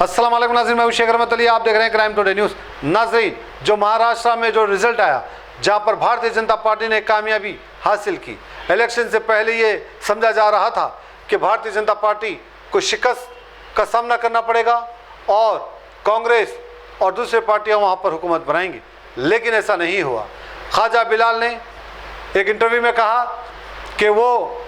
अस्सलाम वालेकुम नाज़रीन, मैं शेख रहमत अली, आप देख रहे हैं क्राइम टुडे न्यूज़। नाज़रीन, जो महाराष्ट्र में जो रिजल्ट आया, जहां पर भारतीय जनता पार्टी ने कामयाबी हासिल की, इलेक्शन से पहले ये समझा जा रहा था कि भारतीय जनता पार्टी को शिकस्त का सामना करना पड़ेगा और कांग्रेस और दूसरे पार्टियां वहां पर हुकूमत बनाएंगी, लेकिन ऐसा नहीं हुआ। ख्वाजा बिलाल ने एक इंटरव्यू में कहा कि वो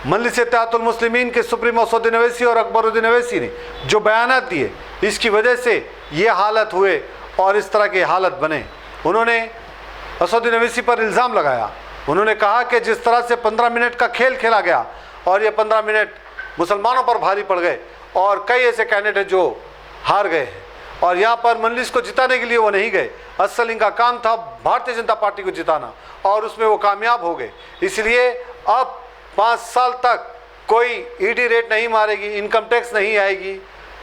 मजलिस इत्तेहादुल मुस्लिमीन के सुप्रीमो असदुद्दीन ओवैसी और अकबरुद्दीन ओवैसी ने जो बयानात दिए, इसकी वजह से ये हालत हुए और इस तरह के हालत बने। उन्होंने असदुद्दीन ओवैसी पर इल्ज़ाम लगाया। उन्होंने कहा कि जिस तरह से 15 मिनट का खेल खेला गया और ये 15 मिनट मुसलमानों पर भारी पड़ गए और कई ऐसे कैंडिडेट जो हार गए हैं और यहाँ पर मजलिस को जिताने के लिए वो नहीं गए। असल इनका काम था भारतीय जनता पार्टी को जिताना और उसमें वो कामयाब हो गए। इसलिए अब 5 साल तक कोई ईडी रेट नहीं मारेगी, इनकम टैक्स नहीं आएगी,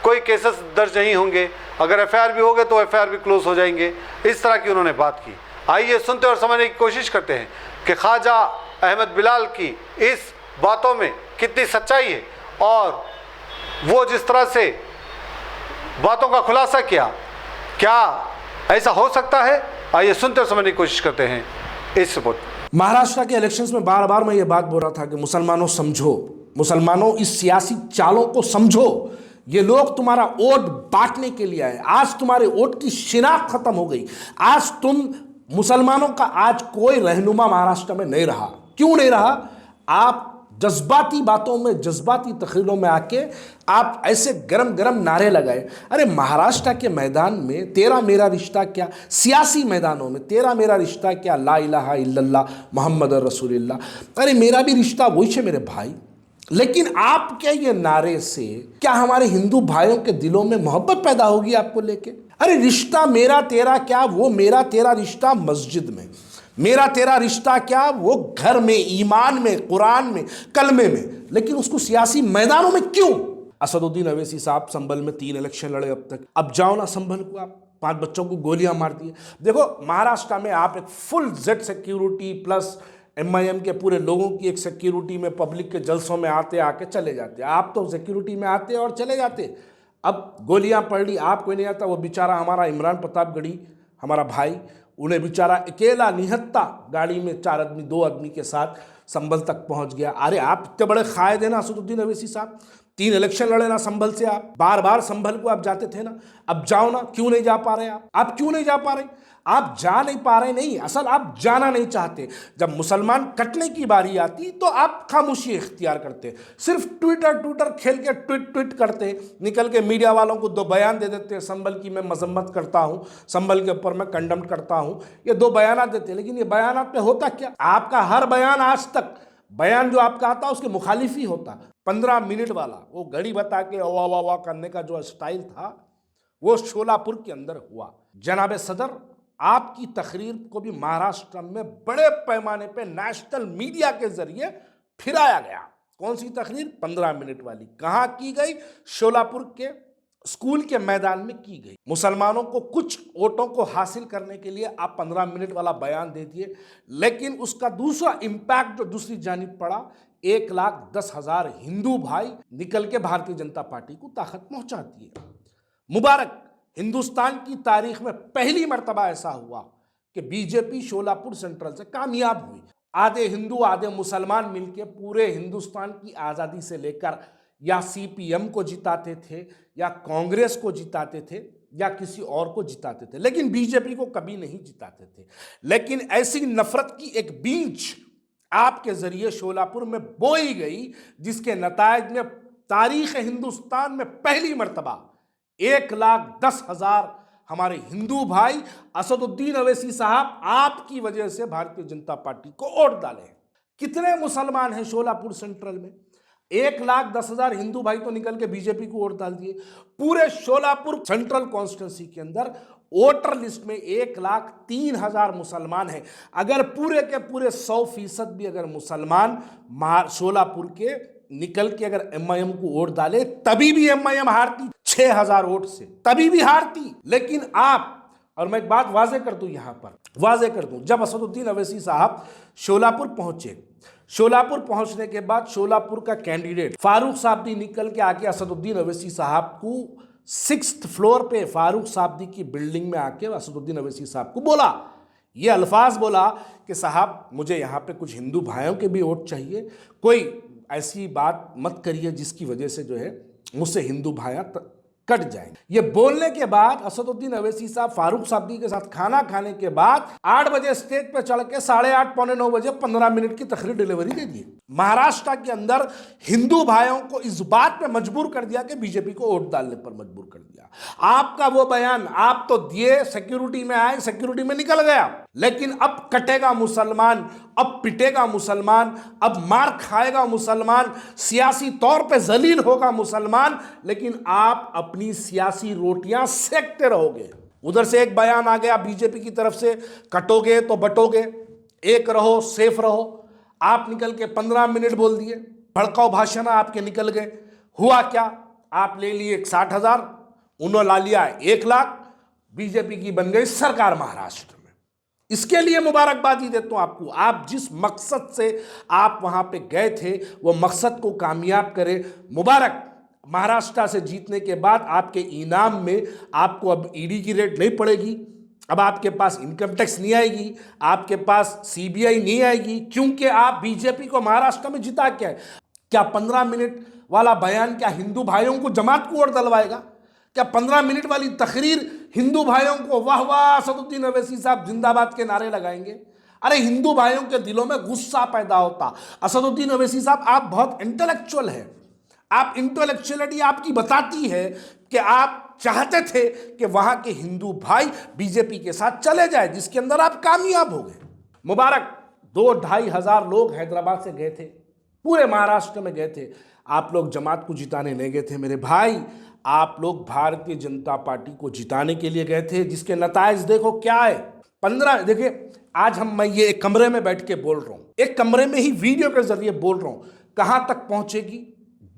कोई केसेस दर्ज नहीं होंगे, अगर एफआईआर भी हो गए तो एफआईआर भी क्लोज हो जाएंगे। इस तरह की उन्होंने बात की। आइए सुनते और समझने की कोशिश करते हैं कि ख्वाजा अहमद बिलाल की इस बातों में कितनी सच्चाई है और वो जिस तरह से बातों का खुलासा किया, क्या ऐसा हो सकता है। आइए सुनते और समझने की कोशिश करते हैं इस रिपोर्ट। महाराष्ट्र के इलेक्शंस में बार बार मैं ये बात बोल रहा था कि मुसलमानों समझो, मुसलमानों इस सियासी चालों को समझो। ये लोग तुम्हारा वोट बांटने के लिए आए। आज तुम्हारे वोट की शिनाख्त खत्म हो गई। आज तुम मुसलमानों का आज कोई रहनुमा महाराष्ट्र में नहीं रहा। क्यों नहीं रहा? आप जज्बाती बातों में, जज्बाती तकरीरों में आके आप ऐसे गरम गरम नारे लगाए। अरे महाराष्ट्र के मैदान में तेरा मेरा रिश्ता क्या, सियासी मैदानों में तेरा मेरा रिश्ता क्या, ला इलाहा इल्लल्लाह मोहम्मद रसूलुल्लाह। अरे मेरा भी रिश्ता वही है मेरे भाई। लेकिन आपके ये नारे से क्या हमारे हिंदू भाइयों के दिलों में मोहब्बत पैदा होगी आपको लेके? अरे रिश्ता मेरा तेरा क्या, वो मेरा तेरा रिश्ता मस्जिद में, मेरा तेरा रिश्ता क्या वो घर में, ईमान में, कुरान में, कलमे में। लेकिन उसको सियासी मैदानों में क्यों? असदुद्दीन ओवैसी साहब संभल में 3 इलेक्शन लड़े अब तक। अब जाओ ना संभल को, आप 5 बच्चों को गोलियां मार दी। देखो महाराष्ट्र में आप एक full Z security plus MIM के पूरे लोगों की एक सिक्योरिटी में पब्लिक के जलसों में आते आके चले जाते। आप तो सिक्योरिटी में आते और चले जाते। अब गोलियां पड़ ली, आप कोई नहीं आता। वो बेचारा हमारा इमरान प्रतापगढ़ी हमारा भाई, उन्हें बेचारा अकेला निहत्ता गाड़ी में 4 आदमी 2 आदमी के साथ संभल तक पहुंच गया। अरे आप इतने बड़े कायद हैं ना असदुद्दीन ओवैसी साहब, 3 इलेक्शन लड़े ना संभल से, आप बार बार संभल को आप जाते थे ना। अब जाओ ना, क्यों नहीं जा पा रहे आप क्यों नहीं जा पा रहे? आप जा नहीं पा रहे नहीं, असल आप जाना नहीं चाहते। जब मुसलमान कटने की बारी आती तो आप खामोशी इख्तियार करते, सिर्फ ट्विटर खेल के ट्वीट करते, निकल के मीडिया वालों को 2 बयान दे देते, संभल की मैं मजम्मत करता हूं, संभल के ऊपर मैं कंडम करता हूं, ये 2 बयान देते। लेकिन ये बयान पे होता क्या? आपका हर बयान आज तक बयान जो आपका आता उसके मुखालिफ ही होता। 15 मिनट वाला वो घड़ी बता के वाह वाह वाह करने का जो स्टाइल था वो शोलापुर के अंदर हुआ। जनाब सदर, आपकी तकरीर को भी महाराष्ट्र में बड़े पैमाने पे नेशनल मीडिया के जरिए फिराया गया। कौन सी तकरीर? 15 मिनट वाली। कहाँ की गई? शोलापुर के स्कूल के मैदान में की गई। मुसलमानों को कुछ वोटों को हासिल करने के लिए आप 15 मिनट वाला बयान दे दिए, लेकिन उसका दूसरा इम्पैक्ट जो दूसरी जानिब पड़ा, 1,10,000 हिंदू भाई निकल के भारतीय जनता पार्टी को ताकत पहुंचा दिए। मुबारक, हिंदुस्तान की तारीख में पहली मर्तबा ऐसा हुआ कि बीजेपी शोलापुर सेंट्रल से कामयाब हुई। आधे हिंदू आधे मुसलमान मिलकर पूरे हिंदुस्तान की आज़ादी से लेकर या सीपीएम को जिताते थे या कांग्रेस को जिताते थे या किसी और को जिताते थे, लेकिन बीजेपी को कभी नहीं जिताते थे। लेकिन ऐसी नफरत की एक बीज आपके जरिए शोलापुर में बोई गई, जिसके नतायज में तारीख हिंदुस्तान में पहली मर्तबा 1,10,000 हमारे हिंदू भाई असदुद्दीन ओवैसी साहब आपकी वजह से भारतीय जनता पार्टी को वोट डाले। कितने मुसलमान हैं शोलापुर सेंट्रल में? 1,10,000 हिंदू भाई तो निकल के बीजेपी को वोट डाल दिए। पूरे शोलापुर सेंट्रल कॉन्स्टिट्यूंसी के अंदर वोटर लिस्ट में 1,03,000 मुसलमान हैं। अगर पूरे के पूरे 100% भी अगर मुसलमान शोलापुर के निकल के अगर एमआईएम को वोट डाले, तभी भी एमआईएम हारती 6,000 वोट से, तभी भी हारती। लेकिन आप, और मैं एक बात वाजे कर दूं, यहां पर वाजे कर दूं, जब असदुद्दीन ओवैसी साहब शोलापुर पहुंचे, शोलापुर पहुंचने के बाद शोलापुर का कैंडिडेट फारूक साहब भी निकल के आके असदुद्दीन ओवैसी साहब को 6th फ्लोर पे फारूक साबदी की बिल्डिंग में आके असदुद्दीन अवैसी साहब को बोला, ये अल्फाज बोला कि साहब मुझे यहाँ पे कुछ हिंदू भाइयों के भी वोट चाहिए, कोई ऐसी बात मत करिए जिसकी वजह से जो है मुझसे हिंदू भाइयाँ कट जाएंगे। ये बोलने के बाद असदुद्दीन अवैसी साहब फारूक साबदी के साथ खाना खाने के बाद 8 बजे स्टेज पे चढ़ के 8:30 पौने 9 बजे 15 मिनट की तकरीर डिलीवरी दे दी। महाराष्ट्र के अंदर हिंदू भाइयों को इस बात पे मजबूर कर दिया कि बीजेपी को वोट डालने पर मजबूर कर दिया। आपका वो बयान आप तो दिए, सिक्योरिटी में आए, सिक्योरिटी में निकल गया, लेकिन अब कटेगा मुसलमान, अब पिटेगा मुसलमान, अब मार खाएगा मुसलमान, सियासी तौर पे जलील होगा मुसलमान, लेकिन आप अपनी सियासी रोटियां सेकते रहोगे। उधर से एक बयान आ गया बीजेपी की तरफ से, कटोगे तो बटोगे, एक रहो सेफ रहो। आप निकल के 15 मिनट बोल दिए, भड़काऊ भाषण आपके निकल गए। हुआ क्या? आप ले लिए 60,000, उन्होंने ला लिया 1 लाख, बीजेपी की बन गई सरकार महाराष्ट्र में। इसके लिए मुबारकबादी देता हूं आपको। आप जिस मकसद से आप वहां पे गए थे वो मकसद को कामयाब करें, मुबारक। महाराष्ट्र से जीतने के बाद आपके इनाम में आपको अब ईडी की रेड नहीं पड़ेगी, अब आपके पास इनकम टैक्स नहीं आएगी, आपके पास सीबीआई नहीं आएगी, क्योंकि आप बीजेपी को महाराष्ट्र में जिता क्या है। क्या 15 मिनट वाला बयान क्या हिंदू भाइयों को जमात को वोट दिलवाएगा? क्या 15 मिनट वाली तकरीर हिंदू भाइयों को वाह वाह असदुद्दीन अवैसी साहब जिंदाबाद के नारे लगाएंगे? अरे हिंदू भाइयों के दिलों में गुस्सा पैदा होता। असदुद्दीन अवैसी साहब आप बहुत इंटेलेक्चुअल है, आप इंटेलेक्चुअलिटी आपकी बताती है कि आप चाहते थे कि वहां के हिंदू भाई बीजेपी के साथ चले जाए, जिसके अंदर आप कामयाब हो गए। मुबारक। 2-2.5 हजार लोग हैदराबाद से गए थे, पूरे महाराष्ट्र में गए थे। आप लोग जमात को जिताने नहीं गए थे मेरे भाई, आप लोग भारतीय जनता पार्टी को जिताने के लिए गए थे, जिसके नताइज देखो क्या है। 15 देखिए, आज मैं ये एक कमरे में बैठ के बोल रहा हूं, एक कमरे में ही वीडियो के जरिए बोल रहा हूं, कहां तक पहुंचेगी?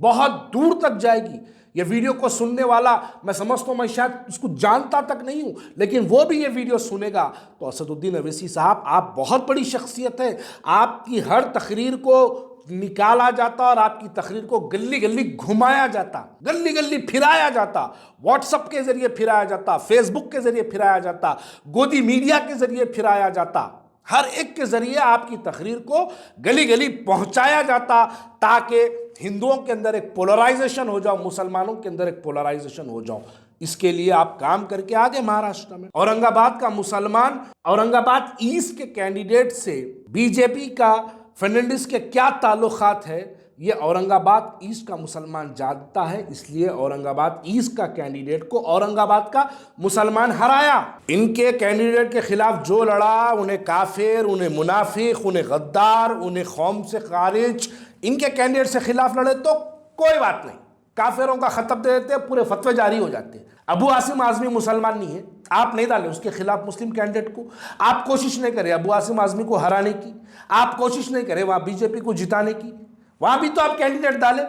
बहुत दूर तक जाएगी। ये वीडियो को सुनने वाला मैं समझता हूं, मैं शायद उसको जानता तक नहीं हूं, लेकिन वो भी ये वीडियो सुनेगा तो असदुद्दीन अवैसी साहब आप बहुत बड़ी शख्सियत है, आपकी हर तकरीर को निकाला जाता और आपकी तकरीर को गली गली घुमाया जाता, गली गली फिराया जाता, व्हाट्सएप के जरिए फिराया जाता, फेसबुक के जरिए फिराया जाता, गोदी मीडिया के जरिए फिराया जाता, हर एक के जरिए आपकी तकरीर को गली गली पहुंचाया जाता, ताकि हिंदुओं के अंदर एक पोलराइजेशन हो जाओ, मुसलमानों के अंदर एक पोलराइजेशन हो जाओ। इसके लिए आप काम करके आगे महाराष्ट्र में। औरंगाबाद का मुसलमान, औरंगाबाद ईस्ट के कैंडिडेट से बीजेपी का फर्नांडिस के क्या ताल्लुकात है, ये औरंगाबाद ईस्ट का मुसलमान जानता है, इसलिए औरंगाबाद ईस्ट का कैंडिडेट को औरंगाबाद का मुसलमान हराया। इनके कैंडिडेट के खिलाफ जो लड़ा, उन्हें काफिर, उन्हें मुनाफिक, उन्हें गद्दार, उन्हें कौम से खारिज, इनके कैंडिडेट से खिलाफ लड़े तो कोई बात नहीं, काफिरों का खतब दे देते, पूरे फतवे जारी हो जाते। अबू आसिम आजमी मुसलमान नहीं है, आप नहीं डाले उसके खिलाफ मुस्लिम कैंडिडेट को, आप कोशिश नहीं करें अबू आसिम आजमी को हराने की, आप कोशिश नहीं करें वहां बीजेपी को जिताने की, वहां भी तो आप कैंडिडेट डाले।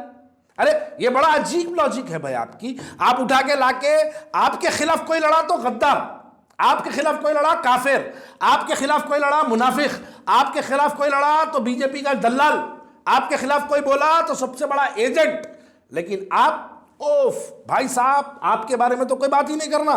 अरे ये बड़ा अजीब लॉजिक है भाई आपकी। आप उठा के लाके आपके खिलाफ कोई लड़ा तो गद्दार, आपके खिलाफ कोई लड़ा काफिर, आपके खिलाफ कोई लड़ा मुनाफिक, आपके खिलाफ कोई लड़ा तो बीजेपी का दलाल, आपके खिलाफ कोई बोला तो सबसे बड़ा एजेंट। लेकिन आप ओफ भाई साहब, आपके बारे में तो कोई बात ही नहीं करना,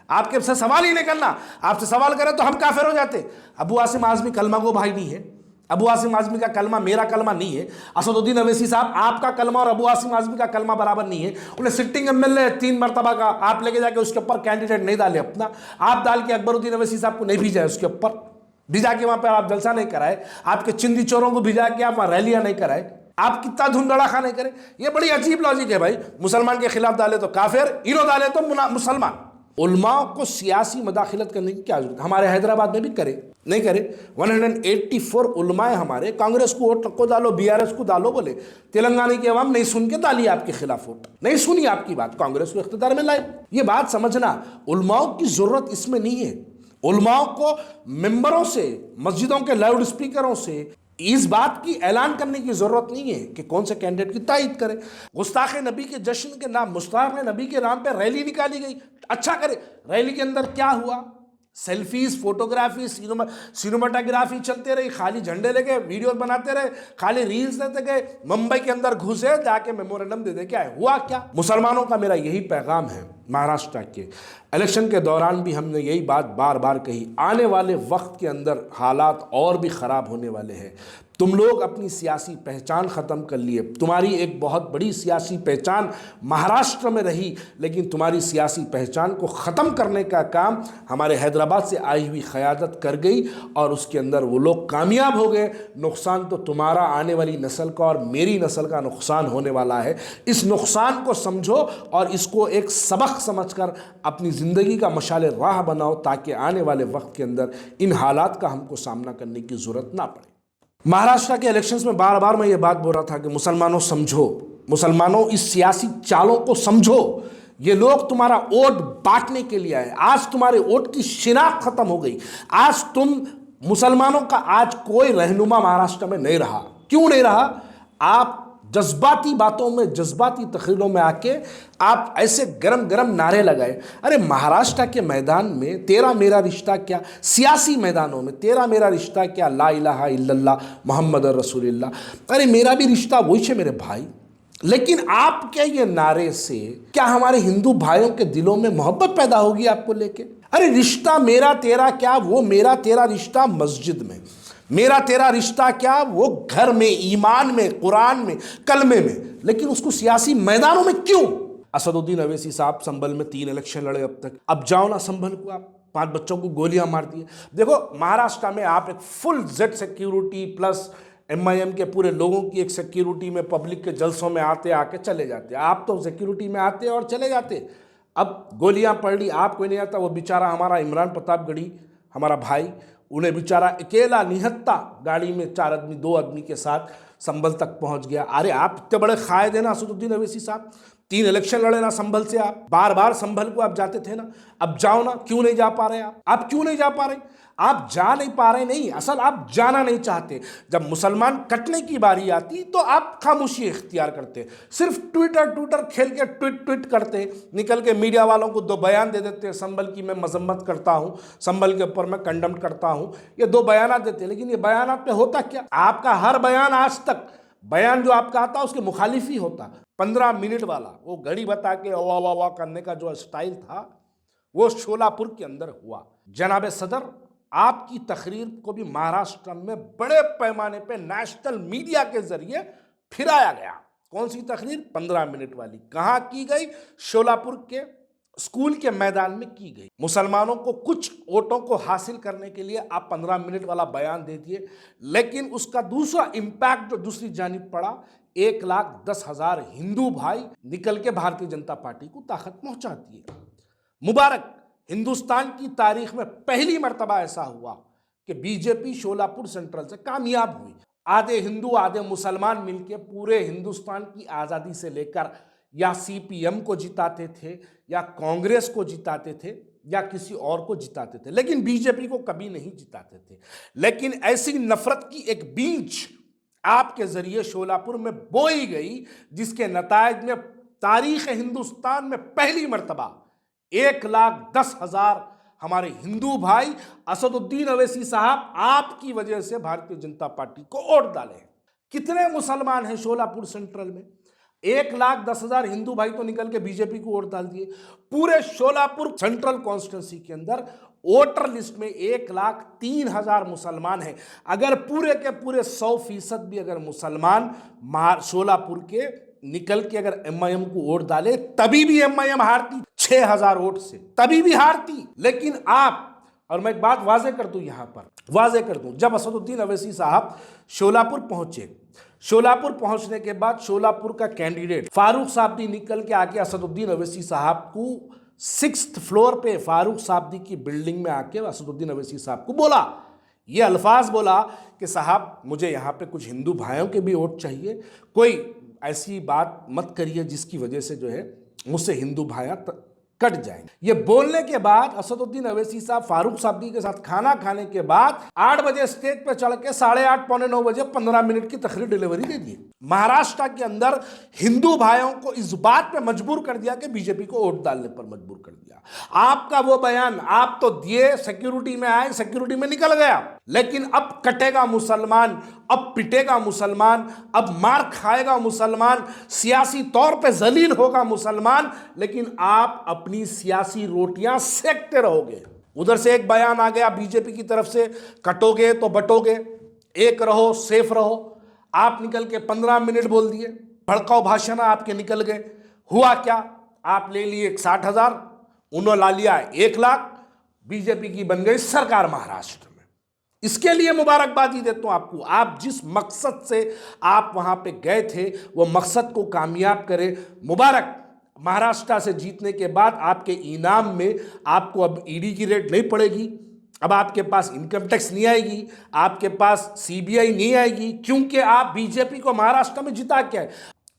आपके से सवाल ही नहीं करना। आपसे सवाल करें तो हम काफिर हो जाते। अबू आसिम आजमी कलमा को भाई नहीं है, अबू आसिम आजमी का कलमा मेरा कलमा नहीं है। असदुद्दीन अवैसी साहब आपका कलमा और अबू आसिम आजमी का कलमा बराबर नहीं है। उन्हें सिटिंग एमएलए 3 मरतबा का आप लेके जाके उसके ऊपर कैंडिडेट नहीं डाले अपना, आप डाल के अकबरुद्दीन अवैसी साहब को नहीं भेजा उसके ऊपर, भिजा के वहां पर आप जलसा नहीं कराए, आपके चिंदी चोरों को भिजा के आप वहां रैलियां नहीं कराए, आप कितना धुंधड़ाखा नहीं करें। ये बड़ी अजीब लॉजिक है भाई। मुसलमान के खिलाफ डाले तो काफिर, इनो डाले तो मुसलमान। उलमाओं को सियासी मदाखिलत करने की क्या जरूरत? हमारे हैदराबाद में भी करे नहीं करे। 184 उलमाए हमारे, कांग्रेस को वोट को डालो, बीआरएस को डालो बोले, तेलंगाना की अवाम नहीं सुन के डाली आपके खिलाफ वोट, नहीं सुनी आपकी बात, कांग्रेस को इख्तियार में लाए। ये बात समझना, उलमाओं की जरूरत इसमें नहीं है। उलमाओं को मेंबरों से, मस्जिदों के लाउड स्पीकरों से इस बात की ऐलान करने की जरूरत नहीं है कि कौन से कैंडिडेट की तायद करे। गुस्ताखे नबी के जश्न के नाम, मुस्ताख नबी के नाम पे रैली निकाली गई, अच्छा करे। रैली के अंदर क्या हुआ? सेल्फीज, फोटोग्राफी, सिनेमाटोग्राफी चलते रही, खाली झंडे लेके वीडियो बनाते रहे, खाली रील्स देते गए, मुंबई के अंदर घुसे, जाके मेमोरेंडम दे दे के आए। हुआ क्या? मुसलमानों का मेरा यही पैगाम है। महाराष्ट्र के इलेक्शन के दौरान भी हमने यही बात बार बार कही, आने वाले वक्त के अंदर हालात और भी ख़राब होने वाले हैं। तुम लोग अपनी सियासी पहचान ख़त्म कर लिए। तुम्हारी एक बहुत बड़ी सियासी पहचान महाराष्ट्र में रही, लेकिन तुम्हारी सियासी पहचान को ख़त्म करने का काम हमारे हैदराबाद से आई हुई क़यादत कर गई और उसके अंदर वो लोग कामयाब हो गए। नुकसान तो तुम्हारा, आने वाली नस्ल का और मेरी नस्ल का नुकसान होने वाला है। इस नुकसान को समझो और इसको एक सबक समझकर अपनी ज़िंदगी का मशाले राह बनाओ, ताकि आने वाले वक्त के अंदर इन हालात का हमको सामना करने की ज़रूरत ना पड़े। महाराष्ट्र के इलेक्शंस में बार बार मैं ये बात बोल रहा था कि मुसलमानों समझो, मुसलमानों इस सियासी चालों को समझो। ये लोग तुम्हारा वोट बांटने के लिए आए। आज तुम्हारे वोट की शिनाख्त खत्म हो गई। आज तुम मुसलमानों का आज कोई रहनुमा महाराष्ट्र में नहीं रहा। क्यों नहीं रहा? आप जज्बाती बातों में, जज्बाती तकरीरों में आके आप ऐसे गरम गरम नारे लगाए। अरे महाराष्ट्र के मैदान में तेरा मेरा रिश्ता क्या, सियासी मैदानों में तेरा मेरा रिश्ता क्या, ला इलाहा इल्लल्लाह मोहम्मद रसूलुल्लाह। अरे मेरा भी रिश्ता वही है मेरे भाई। लेकिन आपके ये नारे से क्या हमारे हिंदू भाइयों के दिलों में मोहब्बत पैदा होगी आपको लेके? अरे रिश्ता मेरा तेरा क्या, वो मेरा तेरा रिश्ता मस्जिद में, मेरा तेरा रिश्ता क्या वो घर में, ईमान में, कुरान में, कलमे में, लेकिन उसको सियासी मैदानों में क्यों? असदुद्दीन अवैसी साहब संभल में 3 इलेक्शन लड़े अब तक। अब जाओ ना संभल को, आप 5 बच्चों को गोलियां मार दी। देखो महाराष्ट्र में आप एक full Z security plus MIM के पूरे लोगों की एक सिक्योरिटी में पब्लिक के जलसों में आते आके चले जाते। आप तो सिक्योरिटी में आते और चले जाते। अब गोलियां पड़ ली, आप कोई नहीं आता। वो बेचारा हमारा इमरान प्रतापगढ़ी, हमारा भाई, उन्हें बेचारा अकेला निहत्ता गाड़ी में 4 आदमी 2 आदमी के साथ संभल तक पहुंच गया। अरे आप इतने बड़े कायद है ना असदुद्दीन अवैसी साहब, 3 इलेक्शन लड़े ना संभल से, आप बार बार संभल को आप जाते थे ना। अब जाओ ना, क्यों नहीं जा पा रहे आप क्यों नहीं जा पा रहे? आप जा नहीं पा रहे नहीं, असल आप जाना नहीं चाहते। जब मुसलमान कटने की बारी आती तो आप खामोशी इख्तियार करते, सिर्फ ट्विटर खेल के ट्वीट करते, निकल के मीडिया वालों को 2 बयान दे देते, संभल की मैं मजम्मत करता हूँ, संभल के ऊपर मैं कंडम करता हूँ, ये 2 बयान देते। लेकिन ये बयान पे होता क्या? आपका हर बयान, आज तक बयान जो आपका आता उसके मुखालिफ ही होता। 15 मिनट वाला वो घड़ी बता के वाह वाह वाह करने का जो स्टाइल था वो शोलापुर के अंदर हुआ। जनाब सदर, आपकी तकरीर को भी महाराष्ट्र में बड़े पैमाने पे नेशनल मीडिया के जरिए फिराया गया। कौन सी तकरीर? 15 मिनट वाली। कहाँ की गई? शोलापुर के स्कूल के मैदान में की गई। मुसलमानों को कुछ वोटों को हासिल करने के लिए आप 15 मिनट वाला बयान दे दिए, लेकिन उसका दूसरा इम्पैक्ट जो दूसरी जानिब पड़ा, 1,10,000 हिंदू भाई निकल के भारतीय जनता पार्टी को ताकत पहुंचा दिए। मुबारक, हिंदुस्तान की तारीख में पहली मर्तबा ऐसा हुआ कि बीजेपी शोलापुर सेंट्रल से कामयाब हुई। आधे हिंदू आधे मुसलमान मिलके पूरे हिंदुस्तान की आज़ादी से लेकर या CPM को जिताते थे या कांग्रेस को जिताते थे या किसी और को जिताते थे, लेकिन बीजेपी को कभी नहीं जिताते थे। लेकिन ऐसी नफरत की एक बीज आपके जरिए शोलापुर में बोई गई, जिसके नतायज में तारीख हिंदुस्तान में पहली मर्तबा 1,10,000 हमारे हिंदू भाई असदुद्दीन अवैसी साहब आपकी वजह से भारतीय जनता पार्टी को वोट डाले। कितने मुसलमान हैं शोलापुर सेंट्रल में? 1,10,000 हिंदू भाई तो निकल के बीजेपी को वोट डाल दिए। पूरे शोलापुर सेंट्रल कॉन्स्टिट्यूंसी के अंदर वोटर लिस्ट में 1,03,000 मुसलमान हैं। अगर पूरे के पूरे 100% भी अगर मुसलमान शोलापुर के निकल के अगर MIM को वोट डाले, तभी भी MIM हारती 6,000 वोट से, तभी भी हारती। लेकिन आप, और मैं एक बात वाजे कर दूं, यहां पर वाजे कर दूं, जब असदुद्दीन अवैसी साहब शोलापुर पहुंचे, शोलापुर पहुंचने के बाद शोलापुर का कैंडिडेट फारूक साब्दी निकल के आके असदुद्दीन अवैसी साहब को 6th फ्लोर पे फारूक साब्दी की बिल्डिंग में आके असदुद्दीन अवैसी साहब को बोला, ये अल्फाज बोला कि साहब मुझे यहाँ पे कुछ हिंदू भाइयों के भी वोट चाहिए, कोई ऐसी बात मत करिए जिसकी वजह से जो है मुझसे हिंदू भाइयाँ कट जाएंगे। ये बोलने के बाद असदुद्दीन अवैसी साहब फारूक साहब के साथ खाना खाने के बाद 8 बजे स्टेज पे चढ़ के 8:30 पौने 9 बजे 15 मिनट की तकरीर डिलीवरी दे दी। महाराष्ट्र के अंदर हिंदू भाइयों को इस बात पे मजबूर कर दिया कि बीजेपी को वोट डालने पर मजबूर कर दिया। आपका वो बयान आप तो दिए, सिक्योरिटी में आए, सिक्योरिटी में निकल गया, लेकिन अब कटेगा मुसलमान, अब पिटेगा मुसलमान, अब मार खाएगा मुसलमान, सियासी तौर पे जलील होगा मुसलमान, लेकिन आप अपनी सियासी रोटियां सेकते रहोगे। उधर से एक बयान आ गया बीजेपी की तरफ से, कटोगे तो बटोगे, एक रहो सेफ रहो। आप निकल के 15 मिनट बोल दिए, भड़काऊ भाषण आपके निकल गए। हुआ क्या? आप ले लिए 60,000, उन्होंने ला लिया 1 लाख, बीजेपी की बन गई सरकार महाराष्ट्र में। इसके लिए मुबारकबादी देता हूं आपको। आप जिस मकसद से आप वहां पे गए थे वो मकसद को कामयाब करें, मुबारक। महाराष्ट्र से जीतने के बाद आपके इनाम में आपको अब ईडी की रेड नहीं पड़ेगी, अब आपके पास इनकम टैक्स नहीं आएगी, आपके पास सीबीआई नहीं आएगी, क्योंकि आप बीजेपी को महाराष्ट्र में जिता के आए।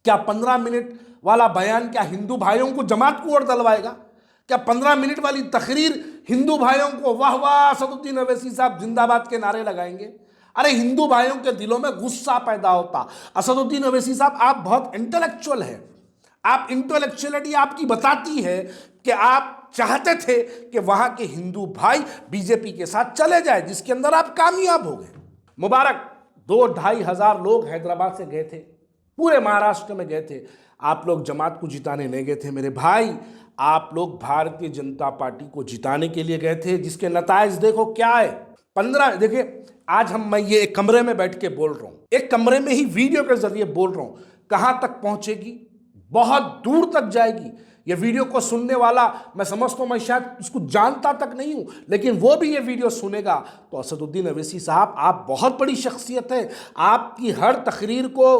क्या 15 मिनट वाला बयान क्या हिंदू भाइयों को जमात को वोट दिलवाएगा? क्या 15 मिनट वाली तकरीर हिंदू भाइयों को वाह वाह असदुद्दीन अवैसी साहब जिंदाबाद के नारे लगाएंगे? अरे हिंदू भाइयों के दिलों में गुस्सा पैदा होता। असदुद्दीन अवैसी साहब आप बहुत इंटेलेक्चुअल है, आप इंटेलेक्चुअलिटी आपकी बताती है कि आप चाहते थे कि वहां के हिंदू भाई बीजेपी के साथ चले जाए, जिसके अंदर आप कामयाब हो गए। मुबारक। 2-2.5 हजार लोग हैदराबाद से गए थे, पूरे महाराष्ट्र में गए थे। आप लोग जमात को जिताने नहीं गए थे मेरे भाई, आप लोग भारतीय जनता पार्टी को जिताने के लिए गए थे, जिसके नताइज देखो क्या है। 15 देखिए, आज मैं ये एक कमरे में बैठ के बोल रहा हूं, एक कमरे में ही वीडियो के जरिए बोल रहा हूं। कहां तक पहुंचेगी? बहुत दूर तक जाएगी। ये वीडियो को सुनने वाला मैं समझता हूं, मैं शायद उसको जानता तक नहीं हूं, लेकिन वो भी ये वीडियो सुनेगा तो असदुद्दीन अवैसी साहब आप बहुत बड़ी शख्सियत है। आपकी हर तकरीर को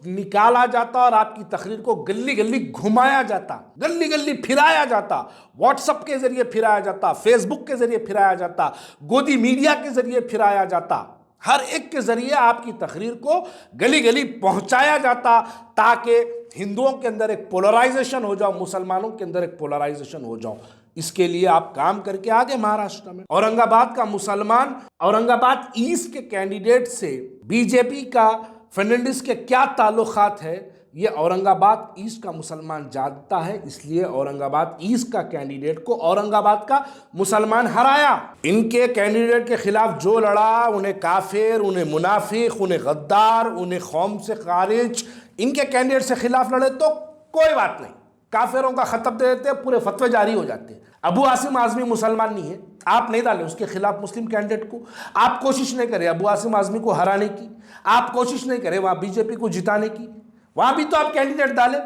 निकाला जाता और आपकी तकरीर को गली गली घुमाया जाता, गली गली फिराया जाता, व्हाट्सएप के जरिए फिराया जाता, फेसबुक के जरिए फिराया जाता, गोदी मीडिया के जरिए फिराया जाता। हर एक के जरिए आपकी तकरीर को गली गली पहुंचाया जाता, ताकि हिंदुओं के अंदर एक पोलराइजेशन हो जाओ, मुसलमानों के अंदर एक पोलराइजेशन हो जाओ। इसके लिए आप काम करके आगे महाराष्ट्र में। औरंगाबाद का मुसलमान, औरंगाबाद ईस्ट के कैंडिडेट से बीजेपी का फर्नांडिस के क्या ताल्लुकात है, ये औरंगाबाद ईस्ट का मुसलमान जानता है। इसलिए औरंगाबाद ईस्ट का कैंडिडेट को औरंगाबाद का मुसलमान हराया। इनके कैंडिडेट के खिलाफ जो लड़ा, उन्हें काफिर, उन्हें मुनाफिक, उन्हें गद्दार, उन्हें कौम से खारिज, इनके कैंडिडेट से खिलाफ लड़े तो कोई बात नहीं, काफिरों का खतब दे देते, पूरे फतवे जारी हो जाते हैं। अबू आसिम आजमी मुसलमान नहीं है, आप नहीं डालें उसके खिलाफ मुस्लिम कैंडिडेट को, आप कोशिश नहीं करें अबू आसिम आजमी को हराने की, आप कोशिश नहीं करें वहां बीजेपी को जिताने की, वहां भी तो आप कैंडिडेट डालें।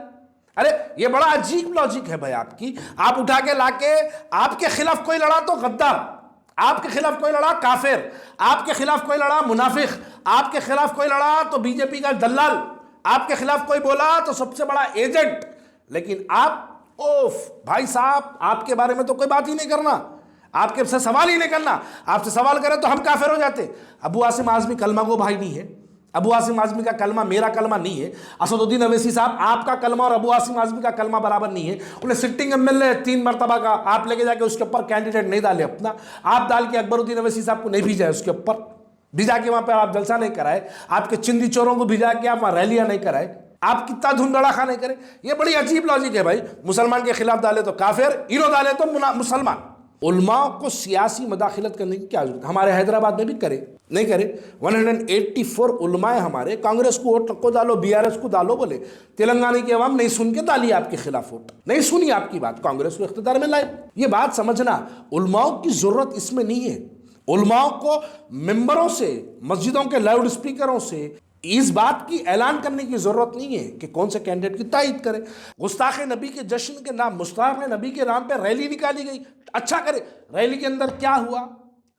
अरे ये बड़ा अजीब लॉजिक है भाई आपकी। आप उठा के लाके आपके खिलाफ कोई लड़ा तो गद्दार, आपके खिलाफ कोई लड़ा काफिर, आपके खिलाफ कोई लड़ा मुनाफिक, आपके खिलाफ कोई लड़ा तो बीजेपी का दलाल, आपके खिलाफ कोई बोला तो सबसे बड़ा एजेंट। लेकिन आप ओफ भाई साहब, आपके बारे में तो कोई बात ही नहीं करना, आपके से सवाल ही नहीं करना। आपसे सवाल करें तो हम काफिर हो जाते। अबू आसिम आजमी कलमा को भाई नहीं है, अबू आसिम आजमी का कलमा मेरा कलमा नहीं है। असदुद्दीन अवैसी साहब आपका कलमा और अबू आसिम आजमी का कलमा बराबर नहीं है। उन्हें सिटिंग एमएलए 3 मरतबा का, आप लेके जाके उसके ऊपर कैंडिडेट नहीं डाले अपना, आप डाल के अकबरुद्दीन अवैसी साहब को नहीं भेजा उसके ऊपर, भिजा के वहां पर आप जलसा नहीं कराए, आपके चिंदी चोरों को भिजा के आप वहां रैलियां नहीं कराए, आप कितना धुंधड़ाखा नहीं करें। ये बड़ी अजीब लॉजिक है भाई। मुसलमान के खिलाफ डाले तो काफिर, इनो डाले तो मुसलमान। उलमाओं को सियासी मदाखिलत करने की क्या जरूरत? हमारे हैदराबाद में भी करे नहीं करे। 184 उलमाए हमारे, कांग्रेस को वोट को डालो, बीआरएस को डालो बोले, तेलंगाना की अवाम नहीं सुन के डाली आपके खिलाफ वोट, नहीं सुनी आपकी बात, कांग्रेस को इख्तियार में लाए। ये बात समझना, उलमाओं की जरूरत इसमें नहीं है। उलमाओं को मेंबरों से, मस्जिदों के लाउड स्पीकरों से इस बात की ऐलान करने की जरूरत नहीं है कि कौन से कैंडिडेट की तायद करे। गुस्ताख नबी के जश्न के नाम, मुस्ताक नबी के नाम पे रैली निकाली गई, अच्छा करे। रैली के अंदर क्या हुआ?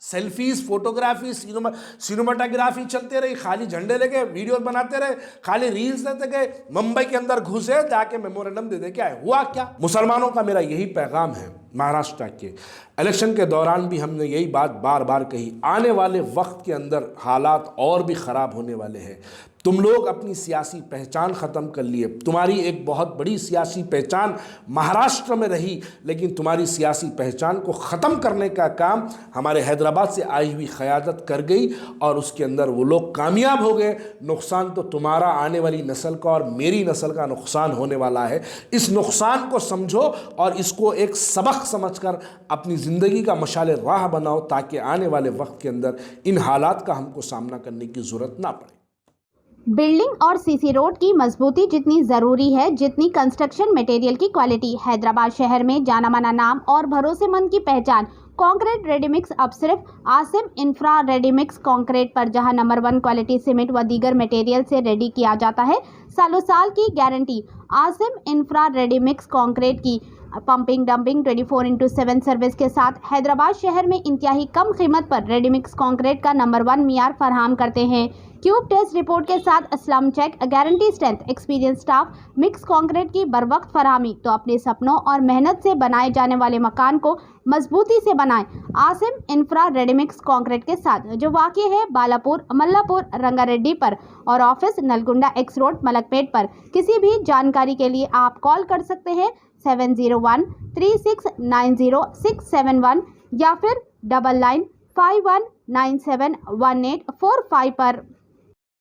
सेल्फीज, फोटोग्राफी, सिनेमाटोग्राफी चलते रही, खाली झंडे लेके वीडियो बनाते रहे, खाली रील्स देते गए, मुंबई के अंदर घुसे, जाके मेमोरेंडम दे दे के आए। हुआ क्या? मुसलमानों का मेरा यही पैगाम है, महाराष्ट्र के इलेक्शन के दौरान भी हमने यही बात बार बार कही, आने वाले वक्त के अंदर हालात और भी ख़राब होने वाले हैं। तुम लोग अपनी सियासी पहचान ख़त्म कर लिए। तुम्हारी एक बहुत बड़ी सियासी पहचान महाराष्ट्र में रही, लेकिन तुम्हारी सियासी पहचान को ख़त्म करने का काम हमारे हैदराबाद से आई हुई क़यादत कर गई और उसके अंदर वो लोग कामयाब हो गए। नुकसान तो तुम्हारा, आने वाली नस्ल का और मेरी नस्ल का नुकसान होने वाला है। इस नुकसान को समझो और इसको एक सबक समझकर अपनी ज़िंदगी का मशाले राह बनाओ, ताकि आने वाले वक्त के अंदर इन हालात का हमको सामना करने की ज़रूरत ना पड़े। बिल्डिंग और सीसी रोड की मजबूती जितनी ज़रूरी है, जितनी कंस्ट्रक्शन मटेरियल की क्वालिटी। हैदराबाद शहर में जाना माना नाम और भरोसेमंद की पहचान कंक्रीट रेडीमिक्स अब सिर्फ आसिम इंफ्रा रेडीमिक्स कंक्रीट पर, जहां नंबर 1 क्वालिटी सीमेंट व दीगर मटेरियल से रेडी किया जाता है। सालों साल की guarantee. Asim infra ready mix concrete की पंपिंग डंपिंग 24/7 सर्विस के साथ हैदराबाद शहर में इंतहाई कम कीमत पर रेडीमिक्स कंक्रीट का नंबर 1 मियार फराहम करते हैं। क्यूब टेस्ट रिपोर्ट के साथ slump check, guarantee strength, experience staff, mix concrete की बरवक्त फराहमी। तो अपने सपनों और मेहनत से बनाए जाने वाले मकान को मजबूती से बनाएं आसिम इंफ्रा रेडीमिक्स कंक्रीट के साथ, जो वाक़ई है बालापुर, मल्लापुर, रंगारेड्डी पर और office Nalgonda x road, Malakpet पर। किसी भी जानकारी के लिए आप कॉल कर सकते हैं 701-3690-671 या फिर 9951971845 पर।